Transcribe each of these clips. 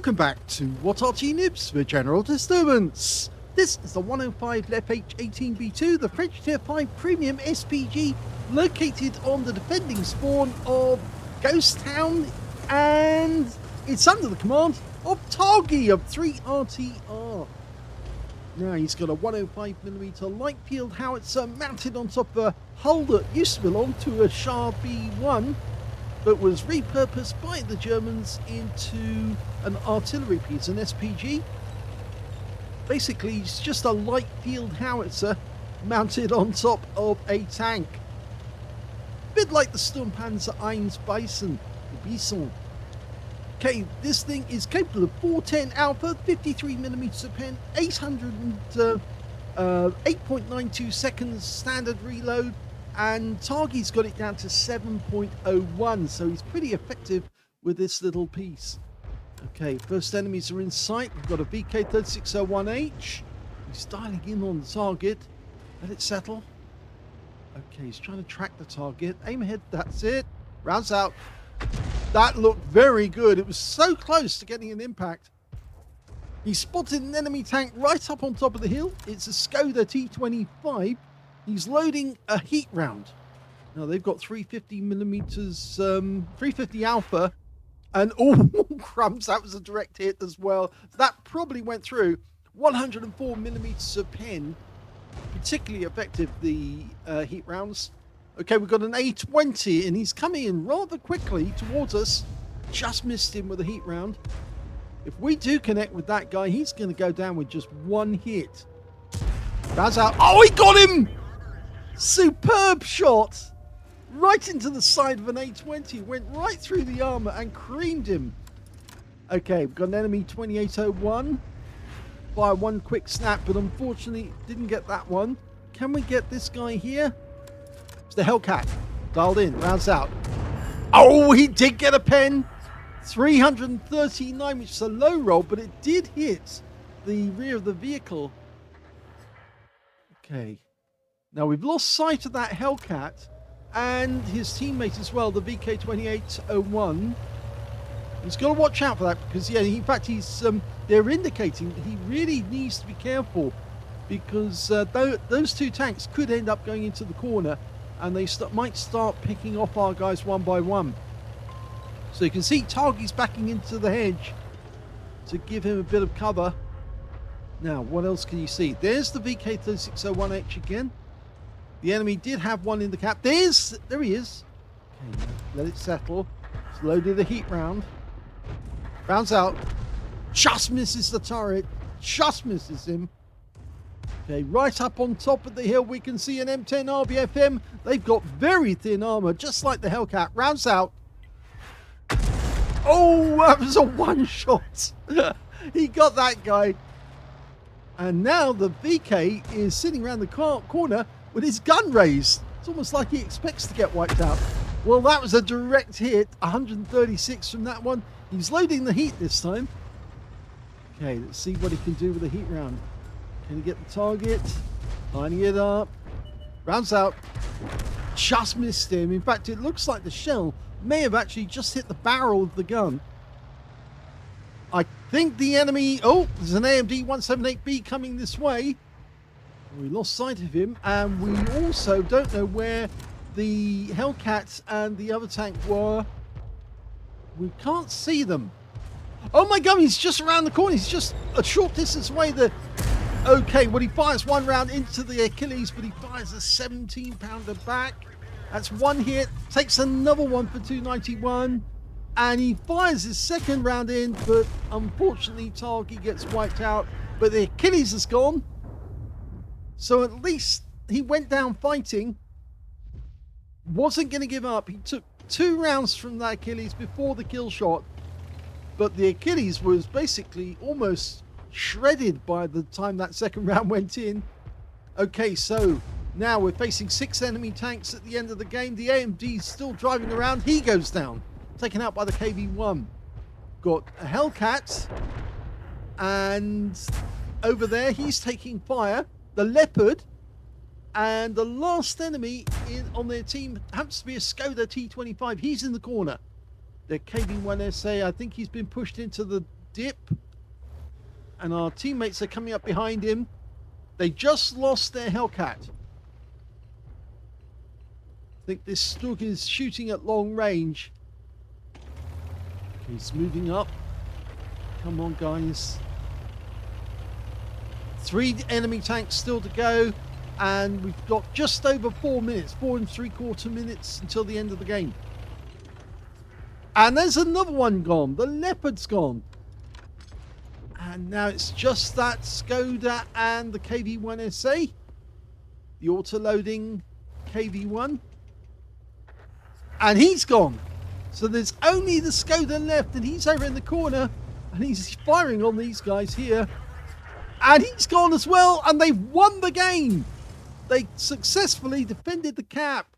Welcome back to What Arty Noobs for General Disturbance. This is the 105 leFH18B2, the French Tier 5 Premium SPG, located on the defending spawn of Ghost Town, and it's under the command of Targy of 3RTR. Now he's got a 105mm light field howitzer mounted on top of a hull that used to belong to a Shure MV7X, but was repurposed by the Germans into an artillery piece, an SPG. Basically, it's just a light field howitzer mounted on top of a tank. A bit like the Sturmpanzer 1 Bison. Okay, this thing is capable of 410 Alpha, 53mm of pen, 8.92 seconds standard reload, and Targy's got it down to 7.01, so he's pretty effective with this little piece. Okay, first enemies are in sight. We've got a VK3601H. He's dialing in on the target. Let it settle. Okay, he's trying to track the target. Aim ahead, that's it. Rounds out. That looked very good. It was so close to getting an impact. He spotted an enemy tank right up on top of the hill. It's a Skoda T25. He's loading a heat round. Now they've got 350mm, 350 Alpha, and oh crumbs, that was a direct hit as well. That probably went through. 104mm of pen, particularly effective, the heat rounds. Okay, we've got an A20, and he's coming in rather quickly towards us. Just missed him with a heat round. If we do connect with that guy, he's going to go down with just one hit. That's out. Oh, he got him! Superb shot! Right into the side of an A20. Went right through the armor and creamed him. Okay, we've got an enemy 2801. Fire one quick snap, but unfortunately didn't get that one. Can we get this guy here? It's the Hellcat. Dialed in, rounds out. Oh, he did get a pen. 339, which is a low roll, but it did hit the rear of the vehicle. Okay. Now we've lost sight of that Hellcat and his teammate as well, the VK2801. He's got to watch out for that because, yeah, in fact, they're indicating that he really needs to be careful because those two tanks could end up going into the corner and they might start picking off our guys one by one. So you can see Targy's backing into the hedge to give him a bit of cover. Now, what else can you see? There's the VK3601H again. The enemy did have one in the cap. There he is. Okay, let it settle. Slowly the heat round. Rounds out. Just misses the turret. Just misses him. Okay, right up on top of the hill, we can see an M10 RBFM. They've got very thin armor, just like the Hellcat. Rounds out. Oh, that was a one shot. He got that guy. And now the VK is sitting around the corner with his gun raised. It's almost like he expects to get wiped out. Well, that was a direct hit. 136 from that one. He's loading the heat this time. Okay, let's see what he can do with the heat round. Can he get the target? Lining it up. Rounds out. Just missed him. In fact, it looks like the shell may have actually just hit the barrel of the gun. I think the enemy... Oh, there's an AMD 178B coming this way. We lost sight of him, and we also don't know where the Hellcats and the other tank were. We can't see them. Oh my god, he's just around the corner. He's just a short distance away. Okay, well, he fires one round into the Achilles, but he fires a 17-pounder back. That's one hit. Takes another one for 291. And he fires his second round in, but unfortunately Targy gets wiped out. But the Achilles is gone. So at least he went down fighting. Wasn't going to give up. He took 2 rounds from that Achilles before the kill shot. But the Achilles was basically almost shredded by the time that second round went in. Okay, so now we're facing 6 enemy tanks at the end of the game. The AMD's still driving around. He goes down. Taken out by the KV-1. Got a Hellcat. And over there, he's taking fire. The Leopard. And the last enemy on their team happens to be a Skoda T25. He's in the corner. The KV-1 SA, I think he's been pushed into the dip. And our teammates are coming up behind him. They just lost their Hellcat. I think this Stug is shooting at long range. He's moving up. Come on, guys. 3 enemy tanks still to go. And we've got just over 4 minutes, 4 3/4 minutes until the end of the game. And there's another one gone. The Leopard's gone. And now it's just that Skoda and the KV-1 SA. The auto-loading KV-1. And he's gone. So there's only the Skoda left, and he's over in the corner. And he's firing on these guys here. And he's gone as well, and they've won the game. They successfully defended the cap.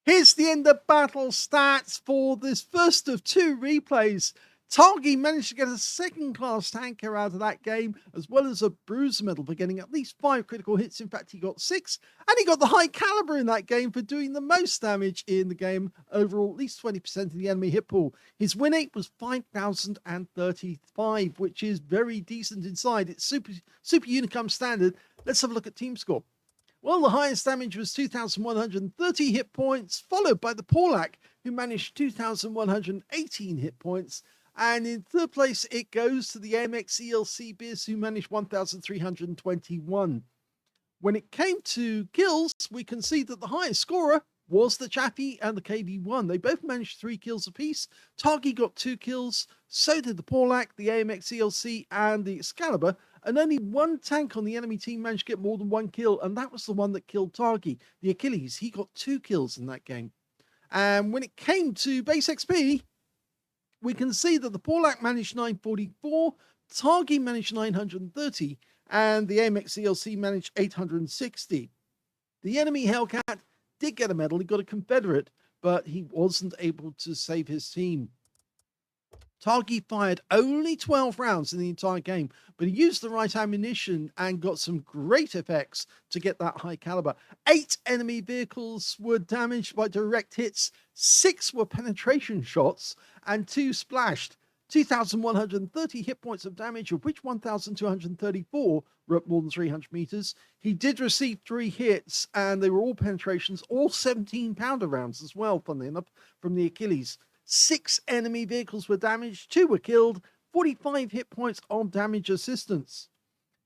Here's the end of battle stats for this first of 2 replays. Targy managed to get a second-class tanker out of that game, as well as a bruiser medal for getting at least 5 critical hits. In fact, he got 6, and he got the high caliber in that game for doing the most damage in the game overall, at least 20% of the enemy hit pool. His win rate was 5,035, which is very decent inside. It's super Unicum standard. Let's have a look at team score. Well, the highest damage was 2,130 hit points, followed by the Porlak, who managed 2,118 hit points. And in third place, it goes to the MX-ELC-BIS, who managed 1,321. When it came to kills, we can see that the highest scorer was the Chaffee and the KV-1. They both managed 3 kills apiece. Targy got 2 kills, so did the Porlak, the AMX-ELC, and the Excalibur. And only 1 tank on the enemy team managed to get more than 1 kill, and that was the one that killed Targy, the Achilles. He got 2 kills in that game. And when it came to base XP, we can see that the Porlak managed 944, Targy managed 930, and the AMX-ELC managed 860. The enemy Hellcat did get a medal. He got a Confederate, but he wasn't able to save his team. Targy fired only 12 rounds in the entire game, but he used the right ammunition and got some great effects to get that high caliber. 8 enemy vehicles were damaged by direct hits, 6 were penetration shots, and 2 splashed. 2,130 hit points of damage, of which 1,234 were at more than 300 meters. He did receive 3 hits, and they were all penetrations, all 17-pounder rounds as well, funnily enough, from the Achilles. 6 enemy vehicles were damaged, 2 were killed, 45 hit points on damage assistance.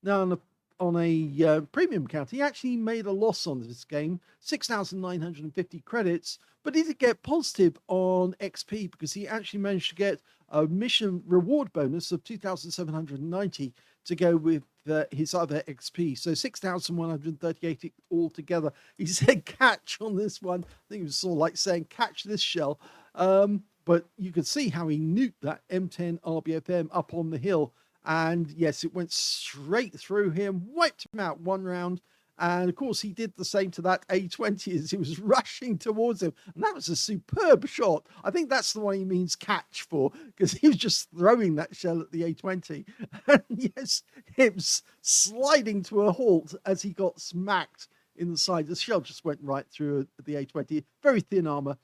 Now, on a premium count, he actually made a loss on this game, 6,950 credits, but he did get positive on XP because he actually managed to get a mission reward bonus of 2,790 to go with his other XP. So 6,138 altogether. He said catch on this one. I think it was sort of like saying catch this shell. But you could see how he nuked that M10 RBFM up on the hill. And yes, it went straight through him, wiped him out 1 round. And of course, he did the same to that A20 as he was rushing towards him. And that was a superb shot. I think that's the one he means catch for, because he was just throwing that shell at the A20. And yes, it was sliding to a halt as he got smacked in the side. The shell just went right through the A20. Very thin armor.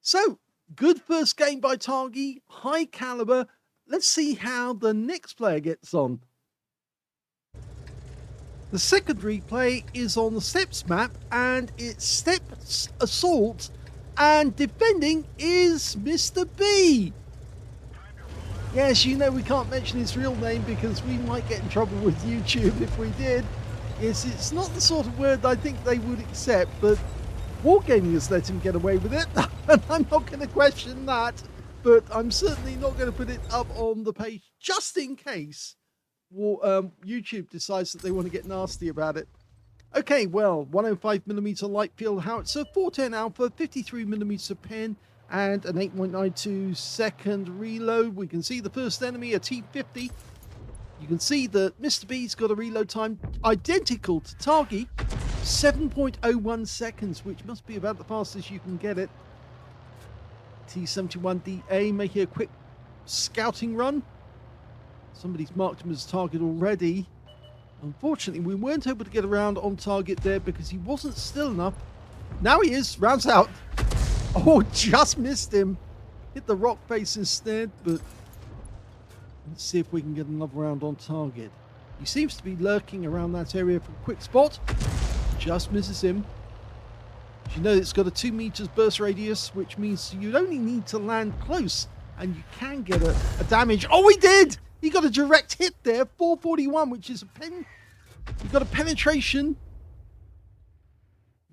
So, good first game by Targy, high caliber. Let's see how the next player gets on. The second replay is on the Steps map, and it's Steps Assault, and defending is Mr. B. Yes, you know we can't mention his real name because we might get in trouble with YouTube if we did. Yes, it's not the sort of word I think they would accept, but Wargaming has let him get away with it, and I'm not going to question that, but I'm certainly not going to put it up on the page just in case YouTube decides that they want to get nasty about it. Okay, well, 105mm light field howitzer, 410 alpha, 53mm pen, and an 8.92 second reload. We can see the first enemy, a T50. You can see that Mr. B's got a reload time identical to Targy, 7.01 seconds, which must be about the fastest you can get it. T71DA making a quick scouting run. Somebody's marked him as a target already. Unfortunately, we weren't able to get around on target there because he wasn't still enough. Now he is. Rounds out. Oh, just missed him. Hit the rock face instead, but let's see if we can get another round on target. He seems to be lurking around that area for a quick spot. Just misses him. You know it's got a 2 meters burst radius, which means you only need to land close and you can get a damage. Oh, he did! He got a direct hit there, 441, which is a pen. He got a penetration.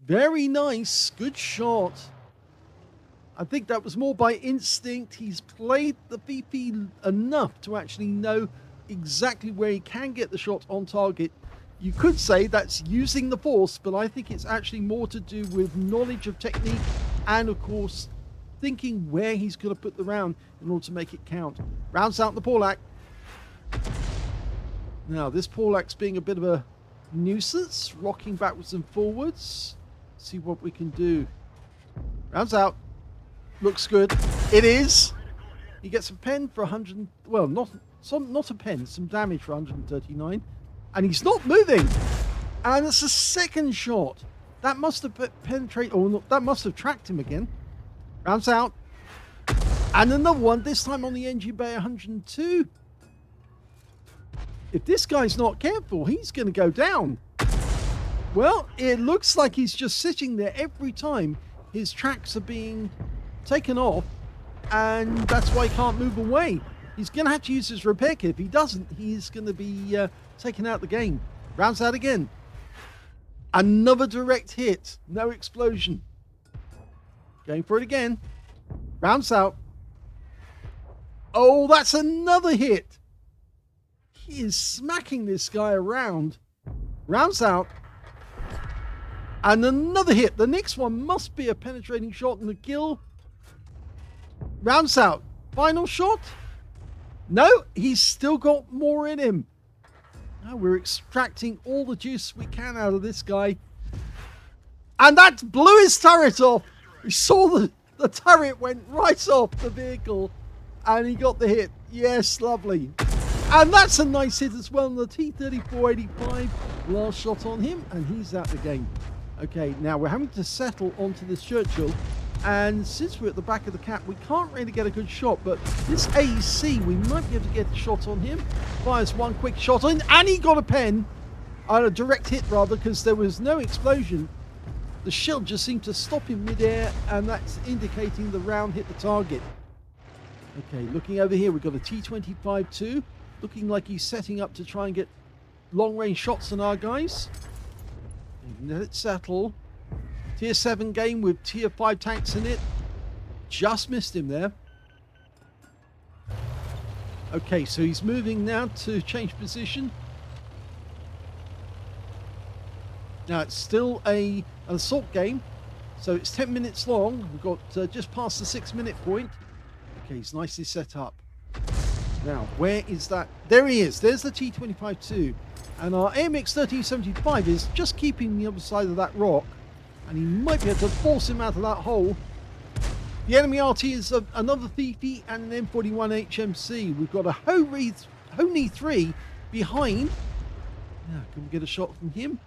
Very nice. Good shot. I think that was more by instinct. He's played the VP enough to actually know exactly where he can get the shot on target. You could say that's using the force, but I think it's actually more to do with knowledge of technique and, of course, thinking where he's going to put the round in order to make it count. Rounds out the Porlac. Now, this Porlac's being a bit of a nuisance, rocking backwards and forwards. See what we can do. Rounds out. Looks good. It is. He gets a pen for 100. Well, not a pen, some damage for 139. And he's not moving. And it's a second shot. That must have penetrated, or not, that must have tracked him again. Rounds out. And another one, this time on the NG Bay 102. If this guy's not careful, he's going to go down. Well, it looks like he's just sitting there every time his tracks are being taken off. And that's why he can't move away. He's going to have to use his repair kit. If he doesn't, he's going to be taken out the game. Rounds out again. Another direct hit. No explosion. Going for it again. Rounds out. Oh, that's another hit. He is smacking this guy around. Rounds out. And another hit. The next one must be a penetrating shot and a kill. Rounds out. Final shot. No, he's still got more in him. Now we're extracting all the juice we can out of this guy. And that blew his turret off. We saw the turret went right off the vehicle. And he got the hit. Yes, lovely. And that's a nice hit as well on the T-3485. Last shot on him. And he's out the game. Okay, now we're having to settle onto this Churchill. And since we're at the back of the cap, we can't really get a good shot. But this AEC, we might be able to get a shot on him. Fires one quick shot in, and he got a pen. A direct hit, rather, because there was no explosion. The shell just seemed to stop in midair, and that's indicating the round hit the target. Okay, looking over here, we've got a T-25-2. Looking like he's setting up to try and get long-range shots on our guys. Let it settle. Tier 7 game with Tier 5 tanks in it. Just missed him there. Okay, so he's moving now to change position. Now it's still an assault game, so it's 10 minutes long. We've got just past the 6-minute point. Okay, he's nicely set up. Now, where is that? There he is. There's the T-25-2. And our AMX 1375 is just keeping the other side of that rock. And he might be able to force him out of that hole. The enemy Arty is another Fifi and an M41 HMC. We've got a Honey 3 behind. Now, can we get a shot from him?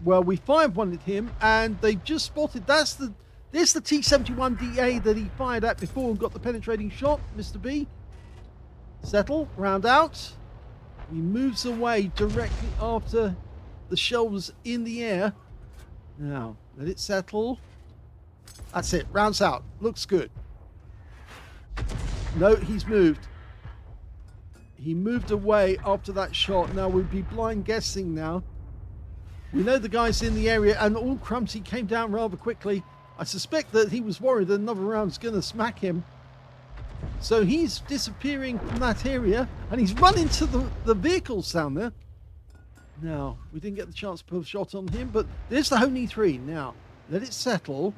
Well, we fired one at him, and they've just spotted. There's the T-71DA that he fired at before and got the penetrating shot, Mr. B. Settle, round out. He moves away directly after the shell was in the air. Now, let it settle. That's it. Rounds out. Looks good. No, he's moved. He moved away after that shot. Now, we'd be blind guessing now. We know the guy's in the area, and all Crumpsy came down rather quickly. I suspect that he was worried that another round's going to smack him. So he's disappearing from that area, and he's run into the vehicles down there. Now, we didn't get the chance to put a shot on him, but there's the Honey 3. Now, let it settle.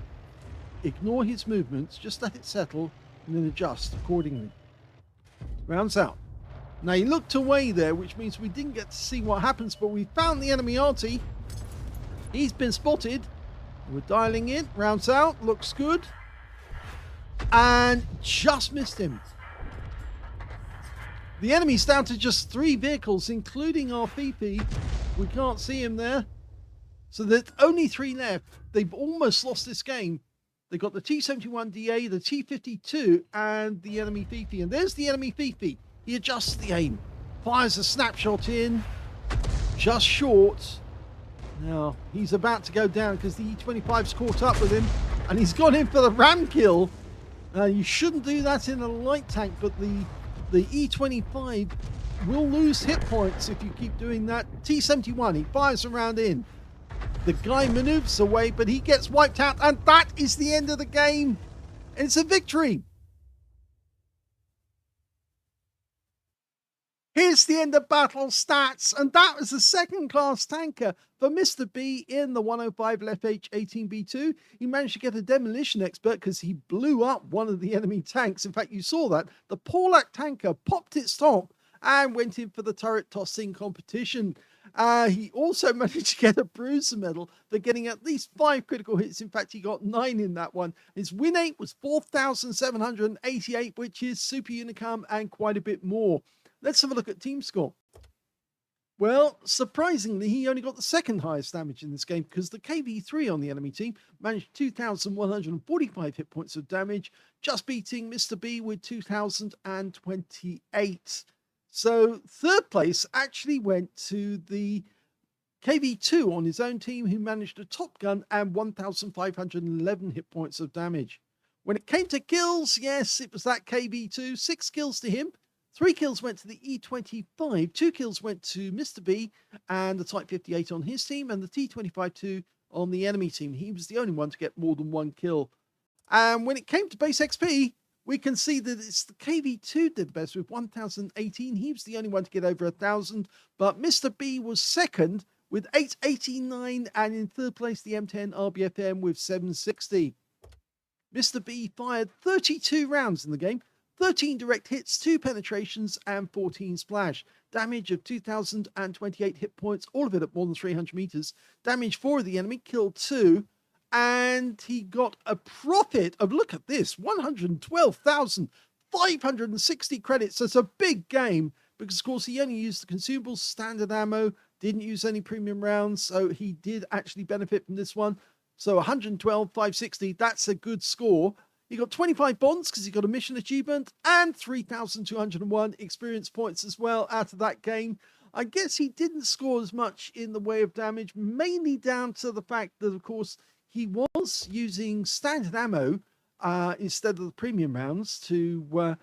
Ignore his movements. Just let it settle and then adjust accordingly. Rounds out. Now, he looked away there, which means we didn't get to see what happens, but we found the enemy Arty. He's been spotted. We're dialing in. Rounds out. Looks good. And just missed him. The enemy's down to just 3 vehicles, including our PP. We can't see him there. So there's only 3 left. They've almost lost this game. They got the T71DA, the T52, and the enemy Fifi. And there's the enemy Fifi. He adjusts the aim, fires a snapshot in, just short. Now, he's about to go down because the E25's caught up with him, and he's gone in for the ram kill. You shouldn't do that in a light tank, but the E25 will lose hit points if you keep doing that. T71, he fires a round in. The guy maneuvers away, but he gets wiped out, and that is the end of the game. It's a victory. Here's the end of battle stats, and that was a second-class tanker for Mr. B in the 105 leFH18B2. He managed to get a demolition expert because he blew up one of the enemy tanks. In fact, you saw that. The Porlac tanker popped its top and went in for the turret tossing competition. He also managed to get a bruiser medal for getting at least 5 critical hits. In fact, he got 9 in that one. His win rate was 4,788, which is super unicum and quite a bit more. Let's have a look at team score. Well, surprisingly, he only got the second highest damage in this game because the KV3 on the enemy team managed 2,145 hit points of damage, just beating Mr. B with 2,028. So third place actually went to the KV2 on his own team, who managed a top gun and 1,511 hit points of damage. When it came to kills, yes, it was that KV2, 6 kills to him. 3 kills went to the E25, 2 kills went to Mr. B and the Type 58 on his team, and the T25-2 on the enemy team. He was the only one to get more than 1 kill. And when it came to base XP, we can see that it's the KV2 did the best with 1,018. He was the only one to get over 1,000, but Mr. B was second with 889, and in third place, the M10 RBFM with 760. Mr. B fired 32 rounds in the game, 13 direct hits, 2 penetrations, and 14 splash. Damage of 2,028 hit points, all of it at more than 300 meters. Damage 4 of the enemy, killed 2. And he got a profit of, look at this, 112,560 credits. That's a big game because, of course, he only used the consumables, standard ammo, didn't use any premium rounds. So he did actually benefit from this one. So 112,560, that's a good score. He got 25 bonds because he got a mission achievement and 3,201 experience points as well out of that game. I guess he didn't score as much in the way of damage, mainly down to the fact that, of course, he was using standard ammo instead of the premium rounds to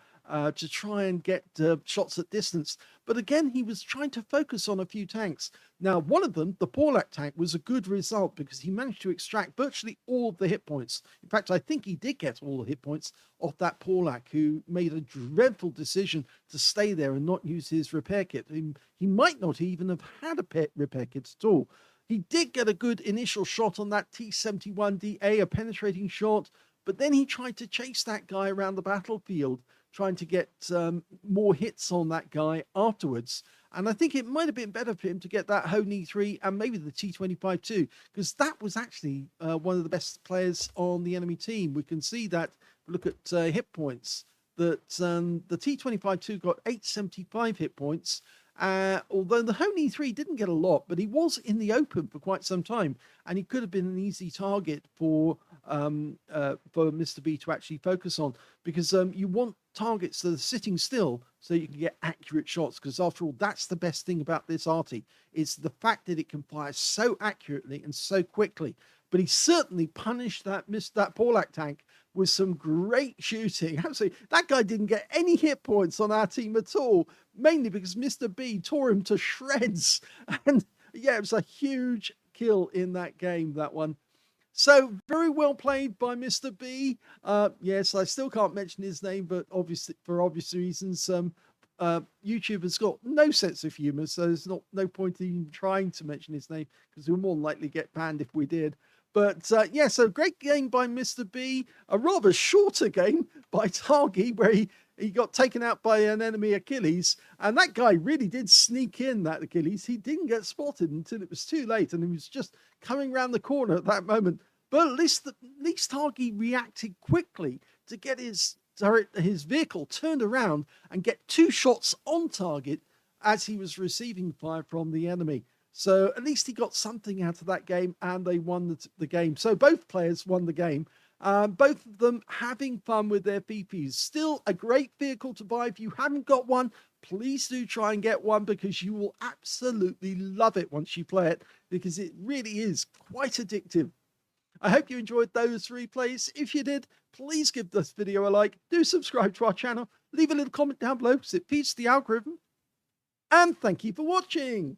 try and get shots at distance. But again, he was trying to focus on a few tanks. Now, one of them, the Porlac tank, was a good result because he managed to extract virtually all of the hit points. In fact, I think he did get all the hit points off that Porlac, who made a dreadful decision to stay there and not use his repair kit. He might not even have had a repair kit at all. He did get a good initial shot on that T71DA, a penetrating shot, but then he tried to chase that guy around the battlefield, trying to get more hits on that guy afterwards. And I think it might have been better for him to get that Honey 3 and maybe the T25 too, because that was actually one of the best players on the enemy team. We can see that, look at hit points, that the T25-2 got 875 hit points, although the Honey 3 didn't get a lot, but he was in the open for quite some time, and he could have been an easy target for Mr. B to actually focus on, because you want targets that are sitting still so you can get accurate shots, because after all, that's the best thing about this Arty. It's the fact that it can fire so accurately and so quickly. But he certainly punished that Porlac tank with some great shooting. Absolutely, that guy didn't get any hit points on our team at all, mainly because Mr. B tore him to shreds. And yeah, it was a huge kill in that game, that one. So very well played by Mr. B. Yes, I still can't mention his name, but obviously for obvious reasons, YouTube has got no sense of humor, so there's no point in even trying to mention his name because we'll more than likely get banned if we did. But yeah, so great game by Mr. B. A rather shorter game by Targy, where he got taken out by an enemy Achilles, and that guy really did sneak in, that Achilles. He didn't get spotted until it was too late, and he was just coming around the corner at that moment. But at least Targy reacted quickly to get his vehicle turned around and get 2 shots on target as he was receiving fire from the enemy. So at least he got something out of that game, and they won the game. So both players won the game. Both of them having fun with their VPs. Still a great vehicle to buy. If you haven't got one, please do try and get one, because you will absolutely love it once you play it, because it really is quite addictive. I hope you enjoyed those replays. If you did, please give this video a like, do subscribe to our channel, leave a little comment down below because it feeds the algorithm, and thank you for watching.